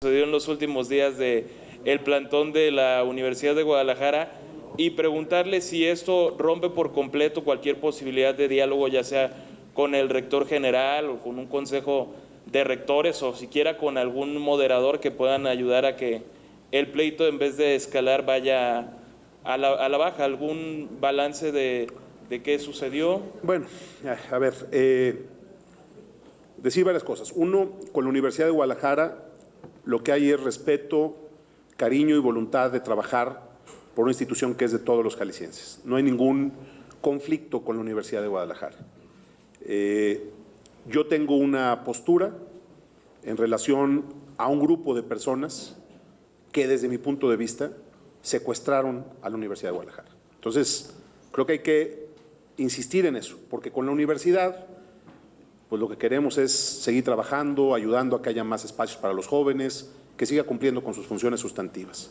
sucedió en los últimos días de el plantón de la Universidad de Guadalajara y preguntarle si esto rompe por completo cualquier posibilidad de diálogo, ya sea con el rector general o con un consejo de rectores o siquiera con algún moderador que puedan ayudar a que el pleito, en vez de escalar, vaya a la baja. ¿Algún balance de qué sucedió? Bueno, a ver, decir varias cosas. Uno, con la Universidad de Guadalajara lo que hay es respeto, cariño y voluntad de trabajar por una institución que es de todos los jaliscienses. No hay ningún conflicto con la Universidad de Guadalajara. Yo tengo una postura en relación a un grupo de personas que, desde mi punto de vista, secuestraron a la Universidad de Guadalajara. Entonces, creo que hay que insistir en eso, porque con la universidad, pues lo que queremos es seguir trabajando, ayudando a que haya más espacios para los jóvenes, que siga cumpliendo con sus funciones sustantivas.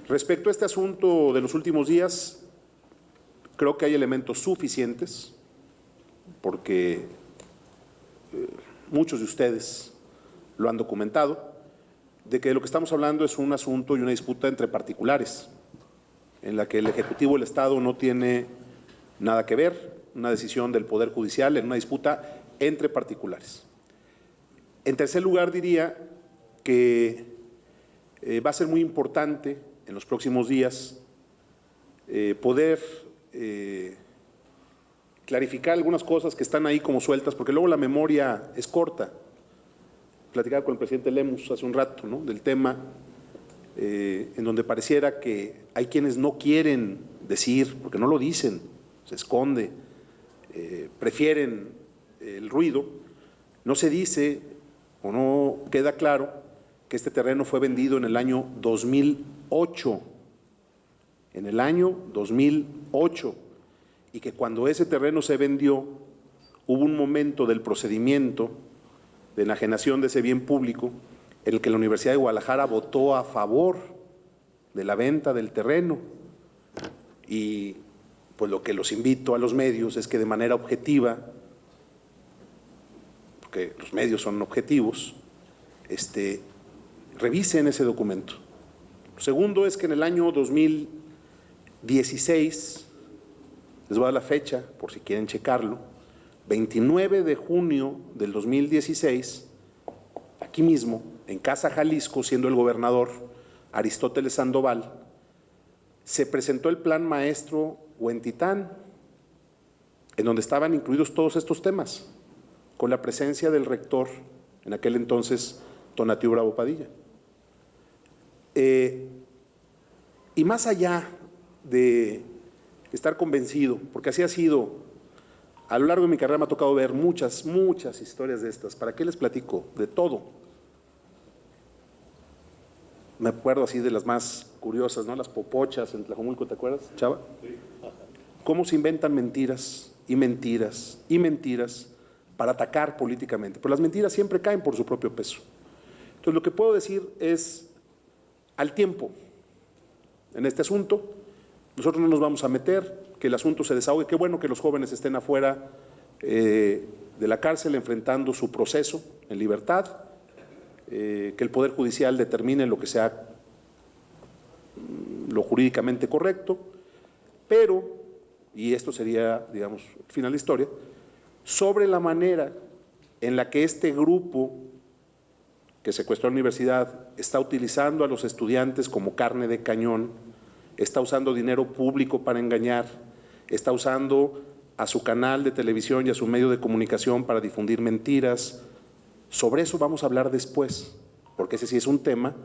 Respecto a este asunto de los últimos días, creo que hay elementos suficientes, porque muchos de ustedes lo han documentado, de que lo que estamos hablando es un asunto y una disputa entre particulares, en la que el Ejecutivo del Estado no tiene nada que ver, una decisión del Poder Judicial en una disputa entre particulares. En tercer lugar, diría que va a ser muy importante en los próximos días poder clarificar algunas cosas que están ahí como sueltas, porque luego la memoria es corta. Platicaba con el presidente Lemus hace un rato, ¿no?, del tema, en donde pareciera que hay quienes no quieren decir, porque no lo dicen, se esconde, prefieren el ruido. No se dice o no queda claro que este terreno fue vendido en el año 2008, en el año 2008, y que cuando ese terreno se vendió hubo un momento del procedimiento de enajenación de ese bien público en el que la Universidad de Guadalajara votó a favor de la venta del terreno. Y pues lo que los invito a los medios es que de manera objetiva, porque los medios son objetivos, revisen ese documento. Lo segundo es que en el año 2016, les voy a dar la fecha por si quieren checarlo, 29 de junio del 2016, aquí mismo, en Casa Jalisco, siendo el gobernador Aristóteles Sandoval, se presentó el plan maestro Huentitán, en donde estaban incluidos todos estos temas, con la presencia del rector, en aquel entonces, Tonatiuh Bravo Padilla. Y más allá de estar convencido, porque así ha sido, a lo largo de mi carrera me ha tocado ver muchas historias de estas. ¿Para qué les platico? De todo. Me acuerdo así de las más curiosas, ¿no? Las popochas en Tlajomulco, ¿te acuerdas, Chava? Sí. Cómo se inventan mentiras y mentiras y mentiras para atacar políticamente. Pero las mentiras siempre caen por su propio peso. Entonces, lo que puedo decir es, al tiempo, en este asunto, nosotros no nos vamos a meter, que el asunto se desahogue. Qué bueno que los jóvenes estén afuera de la cárcel enfrentando su proceso en libertad, que el Poder Judicial determine lo que sea lo jurídicamente correcto, pero, y esto sería, digamos, el final de la historia, sobre la manera en la que este grupo que secuestró la universidad está utilizando a los estudiantes como carne de cañón, está usando dinero público para engañar, está usando a su canal de televisión y a su medio de comunicación para difundir mentiras. Sobre eso vamos a hablar después, porque ese sí es un tema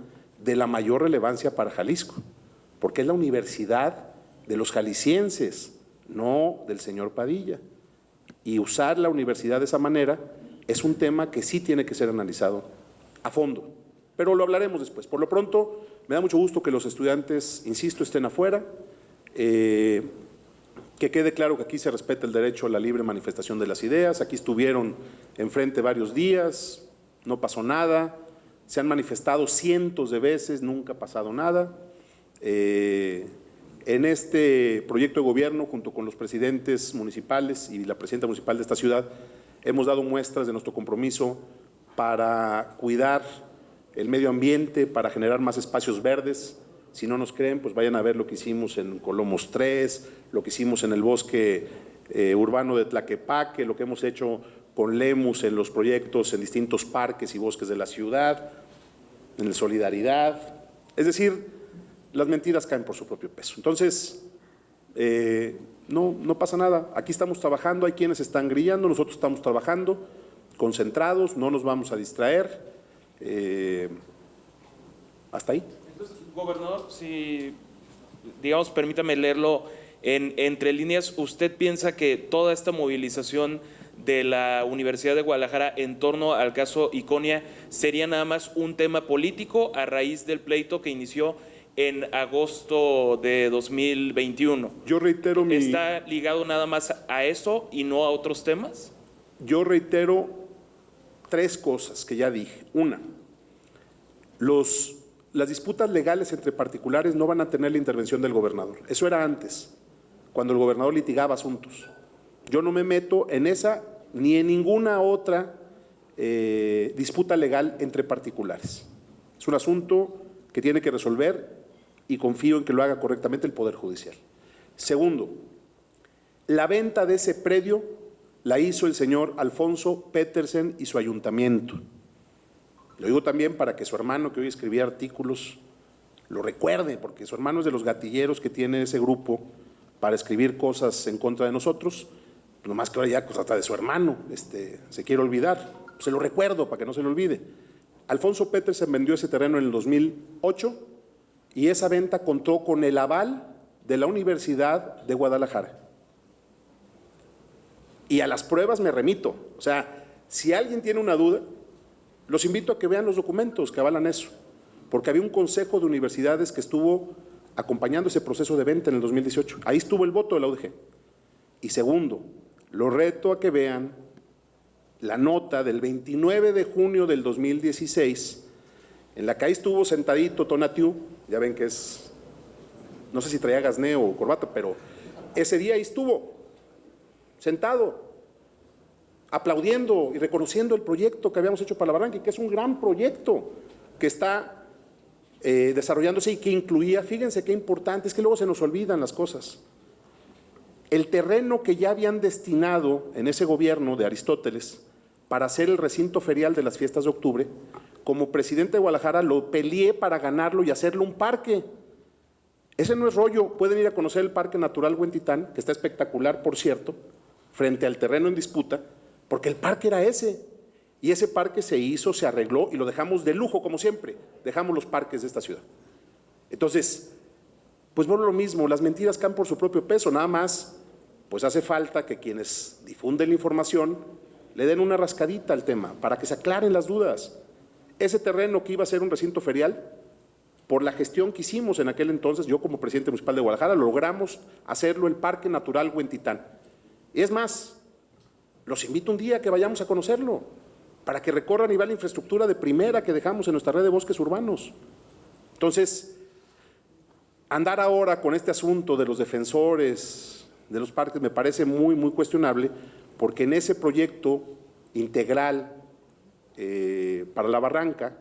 de la mayor relevancia para Jalisco, porque es la universidad de los jaliscienses, no del señor Padilla. Y usar la universidad de esa manera es un tema que sí tiene que ser analizado a fondo, pero lo hablaremos después. Por lo pronto, me da mucho gusto que los estudiantes, insisto, estén afuera, que quede claro que aquí se respeta el derecho a la libre manifestación de las ideas. Aquí estuvieron enfrente varios días, no pasó nada, se han manifestado cientos de veces, nunca ha pasado nada. En este proyecto de gobierno, junto con los presidentes municipales y la presidenta municipal de esta ciudad, hemos dado muestras de nuestro compromiso para cuidar el medio ambiente para generar más espacios verdes. Si no nos creen, pues vayan a ver lo que hicimos en Colomos 3, lo que hicimos en el bosque urbano de Tlaquepaque, lo que hemos hecho con Lemus en los proyectos en distintos parques y bosques de la ciudad, en el Solidaridad. Es decir, las mentiras caen por su propio peso. Entonces, no pasa nada. Aquí estamos trabajando, hay quienes están grillando, nosotros estamos trabajando, concentrados, no nos vamos a distraer. Hasta ahí. Entonces, gobernador, si, digamos, permítame leerlo entre líneas, ¿usted piensa que toda esta movilización de la Universidad de Guadalajara en torno al caso Iconia sería nada más un tema político a raíz del pleito que inició en agosto de 2021? Yo reitero ¿Está ligado nada más a eso y no a otros temas? Yo reitero 3 cosas que ya dije. Una, las disputas legales entre particulares no van a tener la intervención del gobernador. Eso era antes, cuando el gobernador litigaba asuntos. Yo no me meto en esa ni en ninguna otra disputa legal entre particulares. Es un asunto que tiene que resolver y confío en que lo haga correctamente el Poder Judicial. Segundo, la venta de ese predio la hizo el señor Alfonso Petersen y su ayuntamiento. Lo digo también para que su hermano, que hoy escribía artículos, lo recuerde, porque su hermano es de los gatilleros que tiene ese grupo para escribir cosas en contra de nosotros, nomás que ahora ya pues, hasta de su hermano se quiere olvidar. Se lo recuerdo para que no se le olvide. Alfonso Petersen vendió ese terreno en el 2008 y esa venta contó con el aval de la Universidad de Guadalajara. Y a las pruebas me remito. O sea, si alguien tiene una duda, los invito a que vean los documentos que avalan eso, porque había un consejo de universidades que estuvo acompañando ese proceso de venta en el 2018. Ahí estuvo el voto de la UDG. Y segundo, los reto a que vean la nota del 29 de junio del 2016, en la que ahí estuvo sentadito Tonatiuh, ya ven que es, no sé si traía gasné o corbata, pero ese día ahí estuvo, sentado, aplaudiendo y reconociendo el proyecto que habíamos hecho para La Barranca, y que es un gran proyecto que está desarrollándose y que incluía, fíjense qué importante, es que luego se nos olvidan las cosas, el terreno que ya habían destinado en ese gobierno de Aristóteles para hacer el recinto ferial de las fiestas de octubre. Como presidente de Guadalajara lo peleé para ganarlo y hacerlo un parque. Ese no es rollo, pueden ir a conocer el Parque Natural Huentitán, que está espectacular, por cierto, frente al terreno en disputa, porque el parque era ese, y ese parque se hizo, se arregló y lo dejamos de lujo, como siempre, dejamos los parques de esta ciudad. Entonces, pues bueno, lo mismo, las mentiras caen por su propio peso, nada más, pues hace falta que quienes difunden la información le den una rascadita al tema, para que se aclaren las dudas. Ese terreno que iba a ser un recinto ferial, por la gestión que hicimos en aquel entonces, yo como presidente municipal de Guadalajara, logramos hacerlo el Parque Natural Huentitán. Y es más, los invito un día a que vayamos a conocerlo, para que recorran y vean la infraestructura de primera que dejamos en nuestra red de bosques urbanos. Entonces, andar ahora con este asunto de los defensores de los parques me parece muy, muy cuestionable, porque en ese proyecto integral para La Barranca,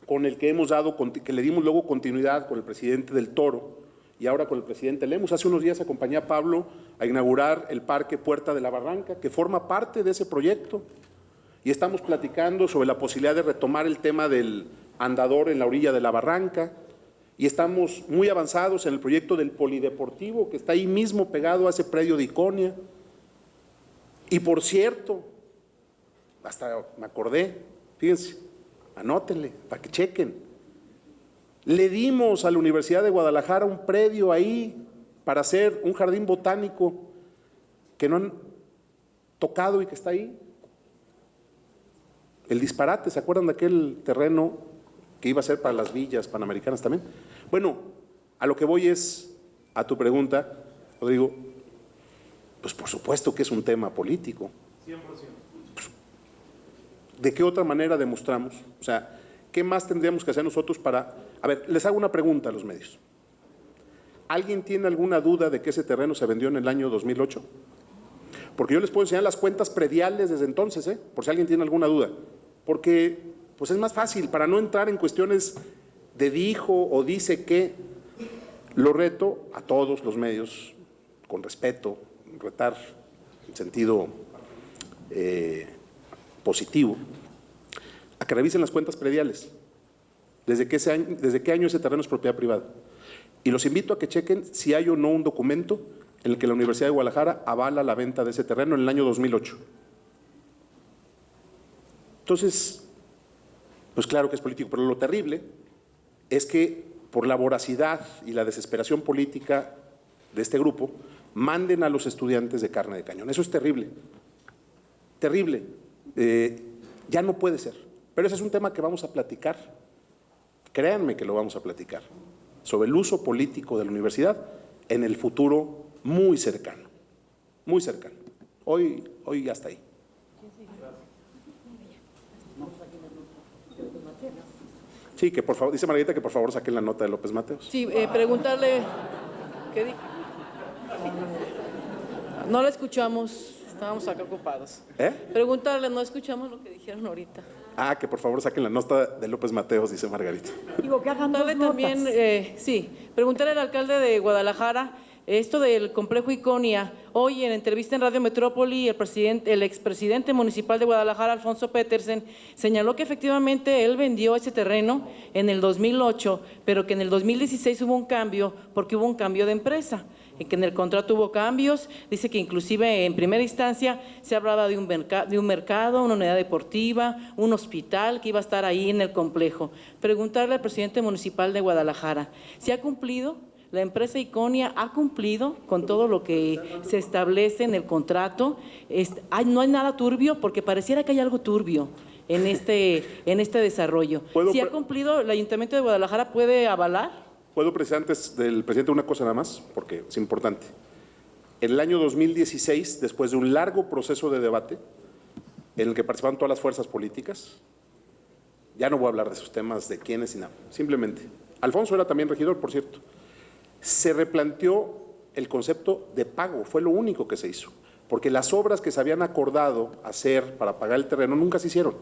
con el que hemos dado, que le dimos luego continuidad con el presidente del Toro y ahora con el presidente Lemus. Hace unos días acompañé a Pablo a inaugurar el Parque Puerta de La Barranca, que forma parte de ese proyecto, y estamos platicando sobre la posibilidad de retomar el tema del andador en la orilla de La Barranca, y estamos muy avanzados en el proyecto del polideportivo, que está ahí mismo pegado a ese predio de Iconia. Y por cierto, hasta me acordé, fíjense, anótenle para que chequen. Le dimos a la Universidad de Guadalajara un predio ahí para hacer un jardín botánico que no han tocado y que está ahí. El disparate, ¿se acuerdan de aquel terreno que iba a ser para las villas panamericanas también? Bueno, a lo que voy es a tu pregunta, Rodrigo. Pues por supuesto que es un tema político. 100%. ¿De qué otra manera demostramos? O sea, ¿qué más tendríamos que hacer nosotros para...? A ver, les hago una pregunta a los medios. ¿Alguien tiene alguna duda de que ese terreno se vendió en el año 2008? Porque yo les puedo enseñar las cuentas prediales desde entonces, por si alguien tiene alguna duda. Porque pues es más fácil, para no entrar en cuestiones de dijo o dice que. Lo reto a todos los medios, con respeto, retar en sentido positivo, a que revisen las cuentas prediales. ¿Desde qué año ese terreno es propiedad privada? Y los invito a que chequen si hay o no un documento en el que la Universidad de Guadalajara avala la venta de ese terreno en el año 2008. Entonces, pues claro que es político, pero lo terrible es que por la voracidad y la desesperación política de este grupo, manden a los estudiantes de carne de cañón. Eso es terrible, terrible. Ya no puede ser. Pero ese es un tema que vamos a platicar. Créanme que lo vamos a platicar. Sobre el uso político de la universidad en el futuro muy cercano. Muy cercano. Hoy hasta ahí. Sí, que por favor, dice Margarita que por favor saquen la nota de López Mateos. Sí, preguntarle, ¿qué dijo? No la escuchamos, estábamos acá ocupados. Preguntarle, no escuchamos lo que dijeron ahorita. Que por favor saquen la nota de López Mateos, dice Margarita. Digo, que hagan dos notas. También, preguntarle al alcalde de Guadalajara, esto del complejo Iconia. Hoy en entrevista en Radio Metrópoli, el expresidente municipal de Guadalajara, Alfonso Petersen, señaló que efectivamente él vendió ese terreno en el 2008, pero que en el 2016 hubo un cambio, porque hubo un cambio de empresa, y que en el contrato hubo cambios. Dice que inclusive en primera instancia se hablaba de un mercado, una unidad deportiva, un hospital que iba a estar ahí en el complejo. Preguntarle al presidente municipal de Guadalajara, ¿si ha cumplido? La empresa Iconia ha cumplido con todo lo que se establece en el contrato. No hay nada turbio, porque pareciera que hay algo turbio en este desarrollo. Si ha cumplido, ¿el Ayuntamiento de Guadalajara puede avalar? ¿Puedo precisar antes del presidente una cosa nada más? Porque es importante. En el año 2016, después de un largo proceso de debate en el que participaron todas las fuerzas políticas, ya no voy a hablar de esos temas, de quiénes y nada, simplemente. Alfonso era también regidor, por cierto. Se replanteó el concepto de pago, fue lo único que se hizo, porque las obras que se habían acordado hacer para pagar el terreno nunca se hicieron.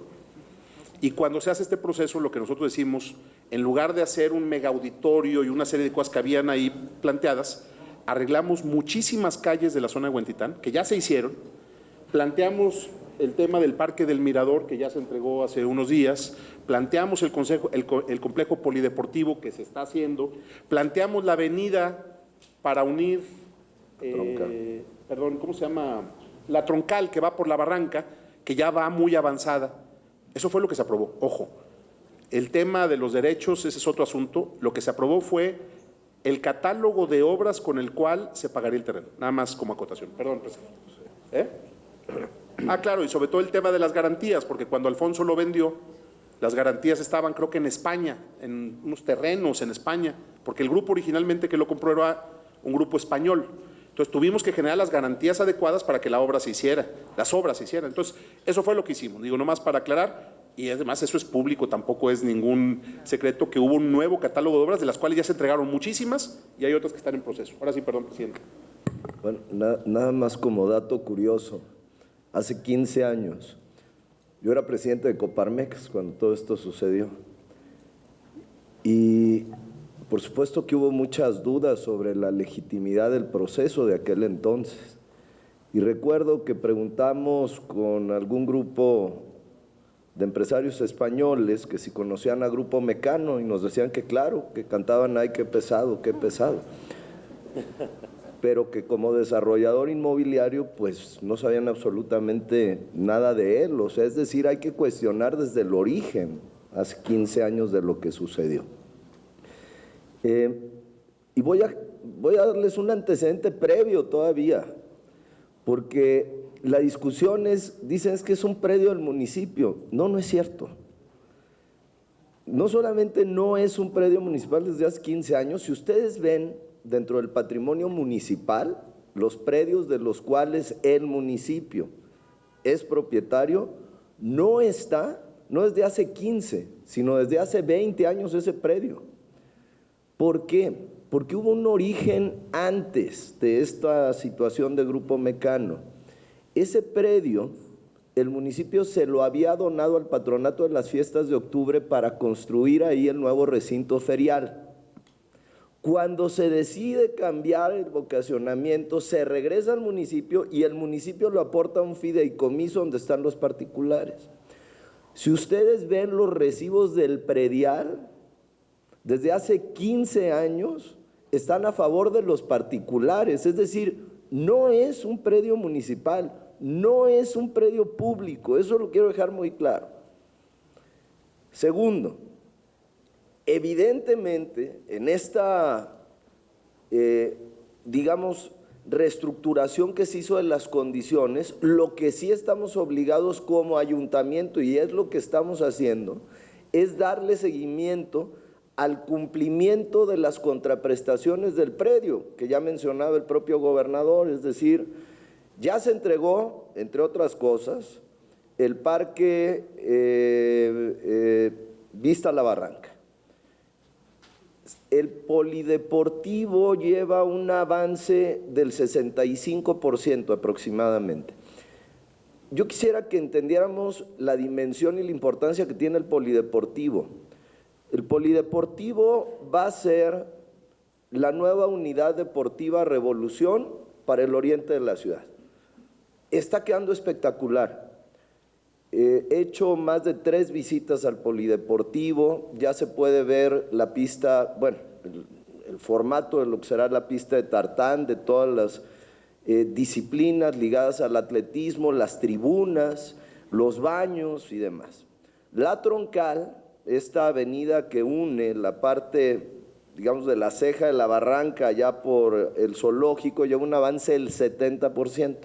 Y cuando se hace este proceso, lo que nosotros decimos, en lugar de hacer un mega auditorio y una serie de cosas que habían ahí planteadas, arreglamos muchísimas calles de la zona de Huentitán, que ya se hicieron, planteamos el tema del Parque del Mirador, que ya se entregó hace unos días, planteamos el complejo polideportivo que se está haciendo, planteamos la avenida para unir, ¿cómo se llama? La troncal que va por la barranca, que ya va muy avanzada. Eso fue lo que se aprobó. Ojo, el tema de los derechos, ese es otro asunto. Lo que se aprobó fue el catálogo de obras con el cual se pagaría el terreno. Nada más como acotación. Perdón, presidente. Claro, y sobre todo el tema de las garantías, porque cuando Alfonso lo vendió, las garantías estaban, creo que en España, en unos terrenos en España, porque el grupo originalmente que lo compró era un grupo español. Entonces tuvimos que generar las garantías adecuadas para que la obra se hiciera, las obras se hicieran. Entonces, eso fue lo que hicimos. Digo, nomás para aclarar, y además eso es público, tampoco es ningún secreto, que hubo un nuevo catálogo de obras, de las cuales ya se entregaron muchísimas, y hay otras que están en proceso. Ahora sí, perdón, presidente. Bueno, nada más como dato curioso. Hace 15 años, yo era presidente de Coparmex cuando todo esto sucedió. Y por supuesto que hubo muchas dudas sobre la legitimidad del proceso de aquel entonces. Y recuerdo que preguntamos con algún grupo de empresarios españoles que si conocían a Grupo Mecano, y nos decían que claro, que cantaban ¡ay, qué pesado, qué pesado! Pero que como desarrollador inmobiliario pues no sabían absolutamente nada de él. O sea, es decir, hay que cuestionar desde el origen, hace 15 años, de lo que sucedió. Y voy a darles un antecedente previo todavía, porque la discusión dicen es que es un predio del municipio. No, no es cierto. No solamente no es un predio municipal desde hace 15 años, si ustedes ven dentro del patrimonio municipal, los predios de los cuales el municipio es propietario, no es de hace 15, sino desde hace 20 años ese predio. ¿Por qué? Porque hubo un origen antes de esta situación de Grupo Mecano. Ese predio el municipio se lo había donado al Patronato de las Fiestas de Octubre para construir ahí el nuevo recinto ferial. Cuando se decide cambiar el vocacionamiento, se regresa al municipio y el municipio lo aporta a un fideicomiso donde están los particulares. Si ustedes ven los recibos del predial, desde hace 15 años están a favor de los particulares, es decir, no es un predio municipal, no es un predio público, eso lo quiero dejar muy claro. Segundo, evidentemente en esta, digamos, reestructuración que se hizo de las condiciones, lo que sí estamos obligados como ayuntamiento, y es lo que estamos haciendo, es darle seguimiento al cumplimiento de las contraprestaciones del predio, que ya mencionaba el propio gobernador, es decir, ya se entregó, entre otras cosas, el parque Vista La Barranca. El polideportivo lleva un avance del 65% aproximadamente. Yo quisiera que entendiéramos la dimensión y la importancia que tiene el polideportivo. El polideportivo va a ser la nueva unidad deportiva Revolución para el oriente de la ciudad. Está quedando espectacular. He hecho más de 3 visitas al polideportivo, ya se puede ver la pista, bueno, el formato de lo que será la pista de tartán, de todas las disciplinas ligadas al atletismo, las tribunas, los baños y demás. La Troncal, esta avenida que une la parte, digamos, de la ceja de la barranca allá por el zoológico, lleva un avance del 70%.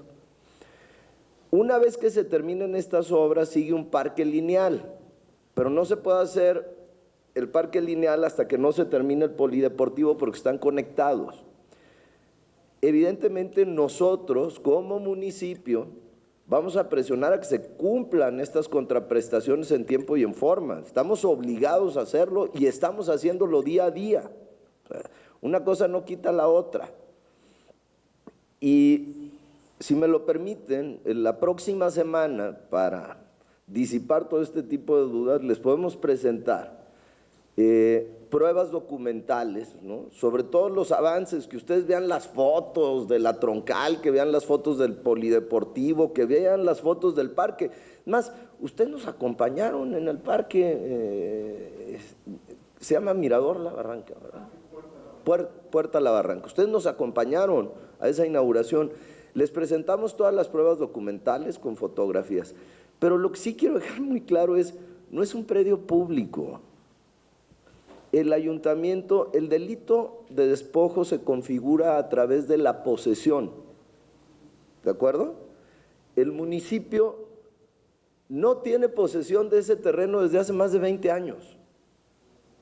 Una vez que se terminen estas obras, sigue un parque lineal, pero no se puede hacer el parque lineal hasta que no se termine el polideportivo porque están conectados. Evidentemente nosotros como municipio vamos a presionar a que se cumplan estas contraprestaciones en tiempo y en forma. Estamos obligados a hacerlo y estamos haciéndolo día a día. Una cosa no quita la otra. Y si me lo permiten, la próxima semana, para disipar todo este tipo de dudas, les podemos presentar pruebas documentales, ¿no? Sobre todos los avances, que ustedes vean las fotos de la Troncal, que vean las fotos del polideportivo, que vean las fotos del parque. Más, ustedes nos acompañaron en el parque, se llama Mirador La Barranca, ¿verdad? Puerta La Barranca. Ustedes nos acompañaron a esa inauguración. Les presentamos todas las pruebas documentales con fotografías, pero lo que sí quiero dejar muy claro es, no es un predio público. El ayuntamiento, el delito de despojo se configura a través de la posesión, ¿de acuerdo? El municipio no tiene posesión de ese terreno desde hace más de 20 años,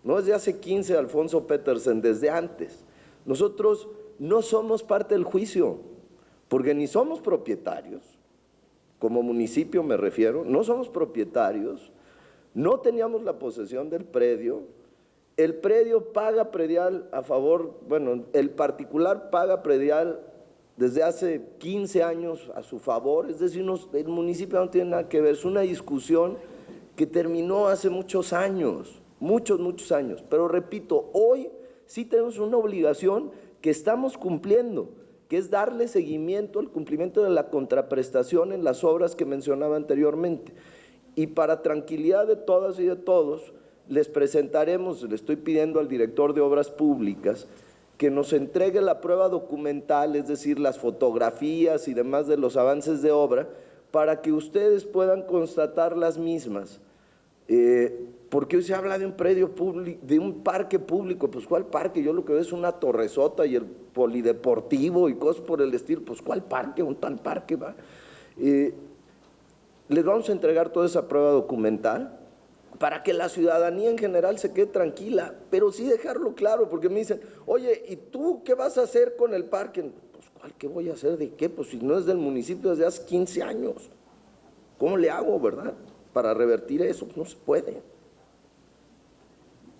no desde hace 15, Alfonso Petersen, desde antes. Nosotros no somos parte del juicio, porque ni somos propietarios, como municipio me refiero, no somos propietarios, no teníamos la posesión del predio, el predio paga predial a favor, bueno, el particular paga predial desde hace 15 años a su favor, es decir, el municipio no tiene nada que ver, es una discusión que terminó hace muchos años, muchos años, pero repito, hoy sí tenemos una obligación que estamos cumpliendo, que es darle seguimiento al cumplimiento de la contraprestación en las obras que mencionaba anteriormente. Y para tranquilidad de todas y de todos, les presentaremos, le estoy pidiendo al director de Obras Públicas que nos entregue la prueba documental, es decir, las fotografías y demás de los avances de obra, para que ustedes puedan constatar las mismas. Porque hoy se habla de un predio público, de un parque público, pues ¿cuál parque? Yo lo que veo es una torresota y el polideportivo y cosas por el estilo, pues ¿cuál parque? Un tal parque va. Les vamos a entregar toda esa prueba documental para que la ciudadanía en general se quede tranquila, pero sí dejarlo claro, porque me dicen, oye, ¿y tú qué vas a hacer con el parque? Pues ¿cuál qué voy a hacer? ¿De qué? Pues si no es del municipio desde hace 15 años. ¿Cómo le hago, verdad? Para revertir eso, pues no se puede.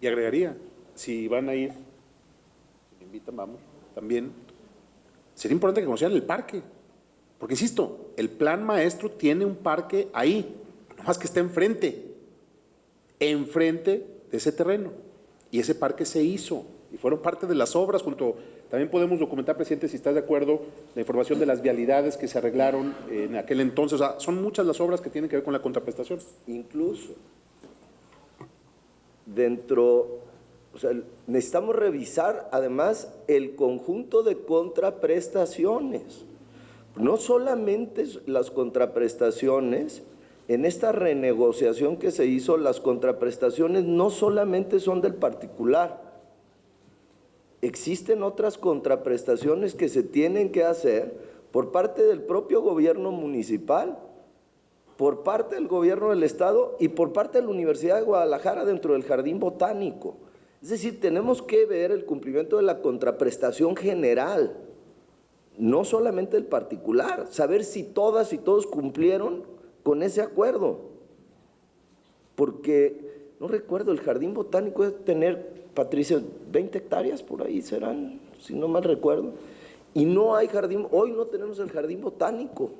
Y agregaría, si van a ir, si me invitan, vamos, también, sería importante que conocieran el parque. Porque insisto, el plan maestro tiene un parque ahí, nomás que está enfrente de ese terreno. Y ese parque se hizo y fueron parte de las obras junto. También podemos documentar, presidente, si estás de acuerdo, la información de las vialidades que se arreglaron en aquel entonces. O sea, son muchas las obras que tienen que ver con la contraprestación. Incluso dentro, o sea, necesitamos revisar además el conjunto de contraprestaciones. No solamente las contraprestaciones, en esta renegociación que se hizo, las contraprestaciones no solamente son del particular. Existen otras contraprestaciones que se tienen que hacer por parte del propio gobierno municipal, por parte del gobierno del estado y por parte de la Universidad de Guadalajara dentro del Jardín Botánico. Es decir, tenemos que ver el cumplimiento de la contraprestación general, no solamente el particular, saber si todas y todos cumplieron con ese acuerdo. Porque, no recuerdo, el Jardín Botánico debe tener, Patricia, 20 hectáreas por ahí serán, si no mal recuerdo. Y no hay jardín, hoy no tenemos el Jardín Botánico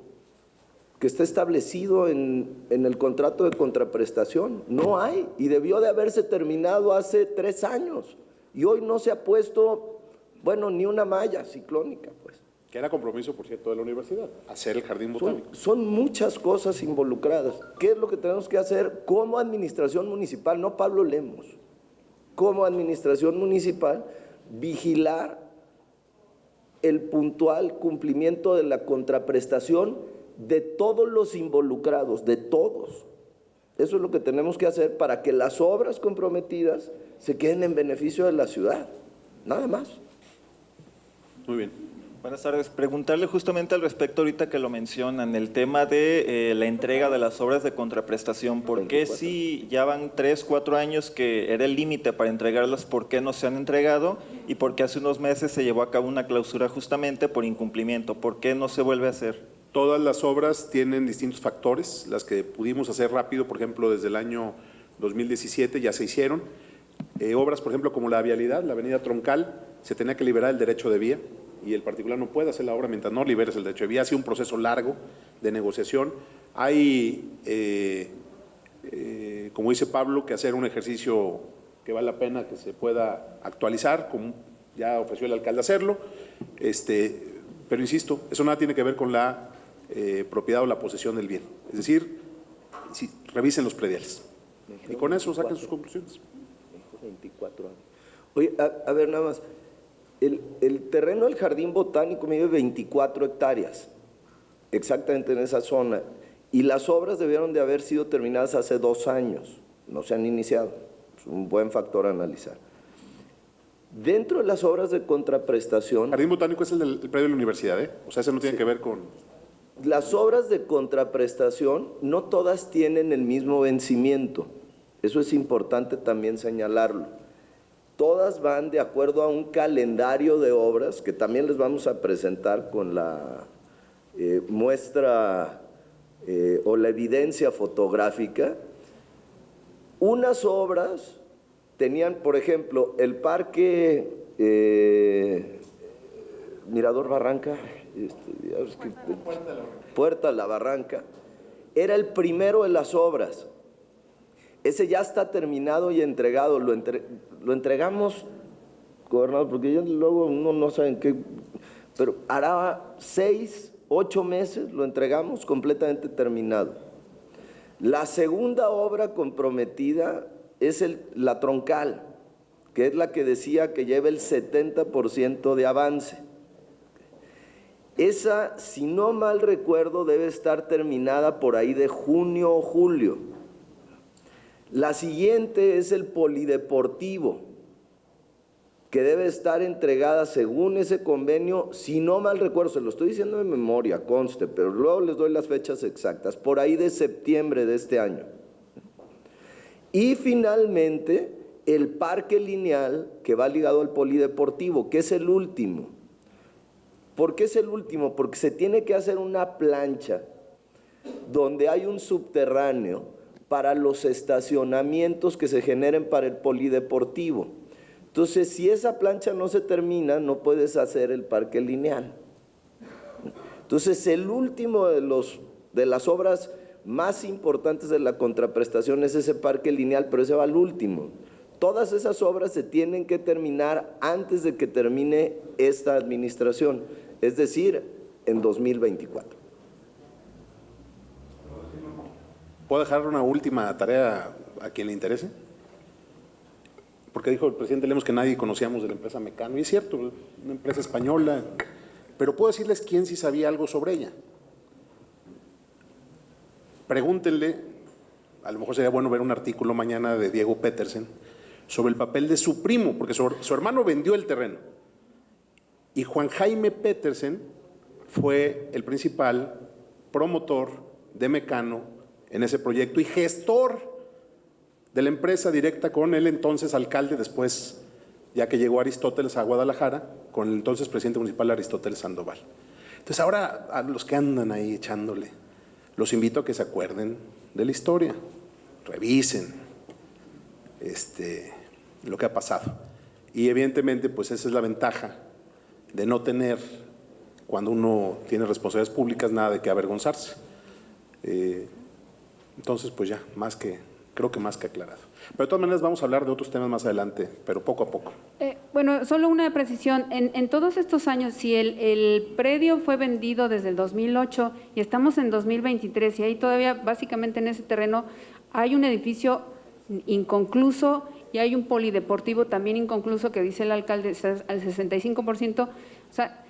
que está establecido en el contrato de contraprestación. No hay, y debió de haberse terminado hace 3 años. Y hoy no se ha puesto, bueno, ni una malla ciclónica, pues. Que era compromiso, por cierto, de la universidad, hacer el Jardín Botánico. Son muchas cosas involucradas. ¿Qué es lo que tenemos que hacer como administración municipal? No Pablo Lemos. Como administración municipal, vigilar el puntual cumplimiento de la contraprestación de todos los involucrados, de todos. Eso es lo que tenemos que hacer para que las obras comprometidas se queden en beneficio de la ciudad, nada más. Muy bien. Buenas tardes. Preguntarle justamente al respecto, ahorita que lo mencionan, el tema de la entrega de las obras de contraprestación. ¿Por qué si ya van 3, 4 años que era el límite para entregarlas, por qué no se han entregado? Y por qué hace unos meses se llevó a cabo una clausura justamente por incumplimiento. ¿Por qué no se vuelve a hacer? Todas las obras tienen distintos factores. Las que pudimos hacer rápido, por ejemplo, desde el año 2017 ya se hicieron. Obras, por ejemplo, como la vialidad, la avenida Troncal, se tenía que liberar el derecho de vía y el particular no puede hacer la obra mientras no liberes el derecho de vía. Ha sido un proceso largo de negociación. Hay, como dice Pablo, que hacer un ejercicio que vale la pena que se pueda actualizar, como ya ofreció el alcalde hacerlo. Pero insisto, eso nada tiene que ver con la propiedad o la posesión del bien. Es decir, si revisen los prediales. Y con eso saquen sus conclusiones. 24 años. Oye, a ver, nada más. El terreno del Jardín Botánico mide 24 hectáreas, exactamente en esa zona, y las obras debieron de haber sido terminadas hace 2 años, no se han iniciado, es un buen factor a analizar. Dentro de las obras de contraprestación… El Jardín Botánico es el predio de la universidad, ¿eh? O sea, eso no tiene que ver con… Las obras de contraprestación no todas tienen el mismo vencimiento, eso es importante también señalarlo. Todas van de acuerdo a un calendario de obras que también les vamos a presentar con la muestra o la evidencia fotográfica. Unas obras tenían, por ejemplo, el parque Mirador Barranca, Puerta La Barranca, era el primero de las obras. Ese ya está terminado y entregado, lo entregamos, gobernador, porque ya luego uno no sabe en qué, pero hará 6, 8 meses lo entregamos completamente terminado. La segunda obra comprometida es la Troncal, que es la que decía que lleva el 70% de avance. Esa, si no mal recuerdo, debe estar terminada por ahí de junio o julio. La siguiente es el polideportivo, que debe estar entregada según ese convenio, si no mal recuerdo, se lo estoy diciendo de memoria, conste, pero luego les doy las fechas exactas, por ahí de septiembre de este año. Y finalmente, el parque lineal, que va ligado al polideportivo, que es el último. ¿Por qué es el último? Porque se tiene que hacer una plancha donde hay un subterráneo para los estacionamientos que se generen para el polideportivo. Entonces, si esa plancha no se termina, no puedes hacer el parque lineal. Entonces, el último de las obras más importantes de la contraprestación es ese parque lineal, pero ese va al último. Todas esas obras se tienen que terminar antes de que termine esta administración, es decir, en 2024. ¿Puedo dejar una última tarea a quien le interese? Porque dijo el presidente Lemos que nadie conocíamos de la empresa Mecano, y es cierto, una empresa española, pero puedo decirles quién sí sabía algo sobre ella. Pregúntenle, a lo mejor sería bueno ver un artículo mañana de Diego Petersen sobre el papel de su primo, porque su hermano vendió el terreno. Y Juan Jaime Petersen fue el principal promotor de Mecano en ese proyecto y gestor de la empresa directa con el entonces alcalde, después, ya que llegó Aristóteles a Guadalajara, con el entonces presidente municipal Aristóteles Sandoval. Entonces ahora a los que andan ahí echándole, los invito a que se acuerden de la historia, revisen lo que ha pasado. Y evidentemente, pues esa es la ventaja de no tener, cuando uno tiene responsabilidades públicas, nada de qué avergonzarse. Entonces, pues ya, creo que más que aclarado. Pero de todas maneras vamos a hablar de otros temas más adelante, pero poco a poco. Bueno, solo una precisión. En todos estos años, si el predio fue vendido desde el 2008 y estamos en 2023 y ahí todavía básicamente en ese terreno hay un edificio inconcluso y hay un polideportivo también inconcluso que dice el alcalde al 65%, o sea,